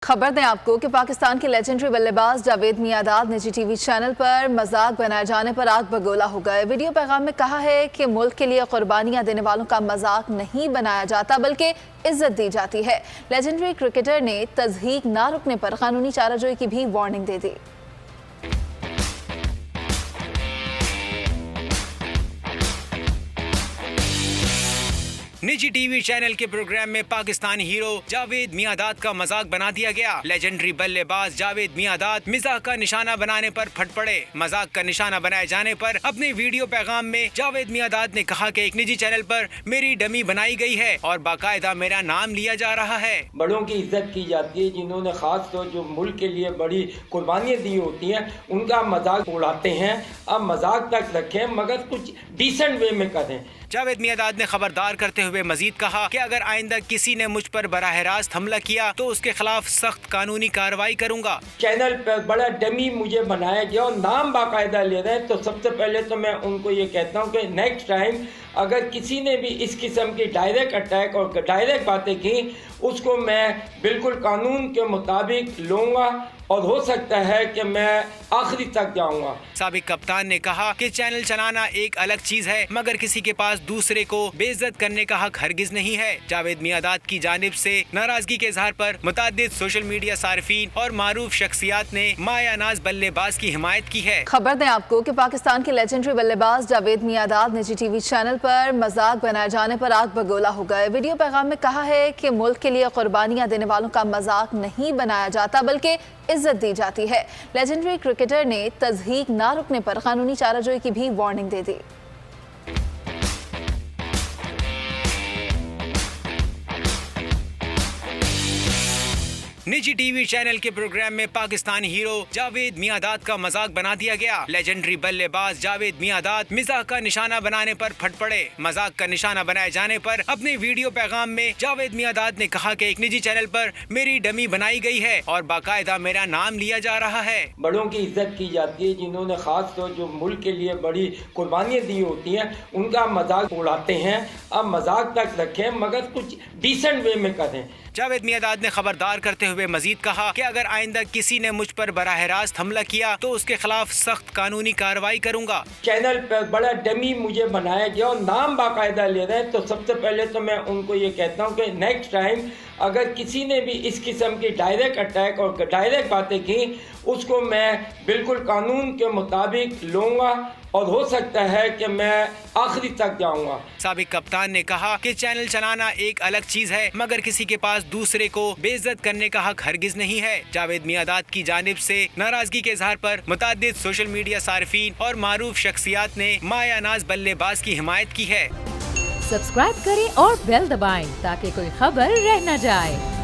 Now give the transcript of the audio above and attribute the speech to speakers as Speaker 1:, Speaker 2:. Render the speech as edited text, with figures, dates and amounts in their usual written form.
Speaker 1: खबर दें आपको कि पाकिस्तान के लेजेंडरी बल्लेबाज जावेद मियांदाद निजी टीवी चैनल पर मजाक बनाए जाने पर आग बगोला हो गए। वीडियो पैगाम में कहा है कि मुल्क के लिए कुर्बानियां देने वालों का मजाक नहीं बनाया जाता बल्कि इज्जत दी जाती है। लेजेंडरी क्रिकेटर ने तज़हीक ना रुकने पर कानूनी चाराजोई की भी वार्निंग दे दी।
Speaker 2: निजी टीवी चैनल के प्रोग्राम में पाकिस्तानी हीरो जावेद मियांदाद का मजाक बना दिया गया। लेजेंडरी बल्लेबाज जावेद मियांदाद मजाक का निशाना बनाने पर फट पड़े। मजाक का निशाना बनाए जाने पर अपने वीडियो पैगाम में जावेद मियांदाद ने कहा कि एक निजी चैनल पर मेरी डमी बनाई गई है और बाकायदा मेरा नाम लिया जा रहा है।
Speaker 3: बड़ों की इज्जत की जाती है, जिन्होंने खास तौर जो मुल्क के लिए बड़ी कुर्बानियाँ दी होती हैं, उनका मजाक उड़ाते हैं। अब मजाक तक रखें मगर कुछ डिसेंट वे में करें।
Speaker 2: जावेद मियांदाद ने खबरदार करते हुए मजीद कहा कि अगर आइंदा किसी ने मुझ पर बराह रास्त हमला किया तो उसके खिलाफ सख्त कानूनी कार्रवाई करूंगा।
Speaker 3: चैनल पर बड़ा डमी मुझे बनाया गया और नाम बाकायदा ले रहे हैं, तो सबसे पहले तो मैं उनको ये कहता हूँ कि नेक्स्ट टाइम अगर किसी ने भी इस किस्म की डायरेक्ट अटैक और डायरेक्ट बातें की उसको मैं बिल्कुल कानून के मुताबिक लूँगा और हो सकता है कि मैं आखिरी तक जाऊंगा।
Speaker 2: साबिक कप्तान ने कहा कि चैनल चलाना एक अलग चीज है मगर किसी के पास दूसरे को बेइज्जत करने का हक हरगिज नहीं है। जावेद मियांदाद की जानिब से नाराजगी के इजहार पर मुताद्दिद सोशल मीडिया सार्फिन और मारूफ शख्सियात ने मायानाज बल्लेबाज की हिमायत की है।
Speaker 1: खबर दें आपको कि पाकिस्तान के लेजेंडरी बल्लेबाज जावेद मियांदाद निजी टीवी चैनल पर मजाक बनाए जाने पर आग बगोला हो गए। वीडियो पैगाम में कहा है कि मुल्क के लिए कुर्बानियां देने वालों का मजाक नहीं बनाया जाता बल्कि इज्जत दी जाती है। लेजेंडरी क्रिकेटर ने तज़हीक ना रुकने पर कानूनी चाराजोई की भी वार्निंग दे दी।
Speaker 2: निजी टीवी चैनल के प्रोग्राम में पाकिस्तानी हीरो जावेद मियांदाद का मजाक बना दिया गया। लेजेंडरी बल्लेबाज जावेद मियांदाद मजाक का निशाना बनाने पर फट पड़े। मजाक का निशाना बनाए जाने पर अपने वीडियो पैगाम में जावेद मियांदाद ने कहा कि एक निजी चैनल पर मेरी डमी बनाई गई है और बाकायदा मेरा नाम लिया जा रहा है।
Speaker 3: बड़ों की इज्जत की जाती है, जिन्होंने खास तौर जो मुल्क के लिए बड़ी कुर्बानियाँ दी होती हैं, उनका मजाक उड़ाते हैं। अब मजाक तक रखें मगर कुछ डिसेंट वे में करें।
Speaker 2: जावेद मियांदाद ने खबरदार करते हुए मजीद कहा कि अगर आइंदा किसी ने मुझ पर बराह रास्त हमला किया तो उसके खिलाफ सख्त कानूनी कार्रवाई करूंगा।
Speaker 3: चैनल पर बड़ा डमी मुझे बनाया गया और नाम बाकायदा ले रहे हैं, तो सबसे पहले तो मैं उनको ये कहता हूँ कि नेक्स्ट टाइम अगर किसी ने भी इस किस्म की डायरेक्ट अटैक और डायरेक्ट बातें की उसको मैं बिल्कुल कानून के मुताबिक लूँगा और हो सकता है कि मैं आखिरी तक जाऊंगा।
Speaker 2: साबिक कप्तान ने कहा कि चैनल चलाना एक अलग चीज है मगर किसी के पास दूसरे को बेइज्जत करने का हक हरगिज नहीं है। जावेद मियांदाद की जानिब से नाराजगी के इजहार पर मुताद्दिद सोशल मीडिया सार्फिन और मारूफ शख्सियात ने मायानाज बल्लेबाज की हिमायत की है।
Speaker 4: सब्सक्राइब करें और बेल दबाएं ताकि कोई खबर रह न जाए।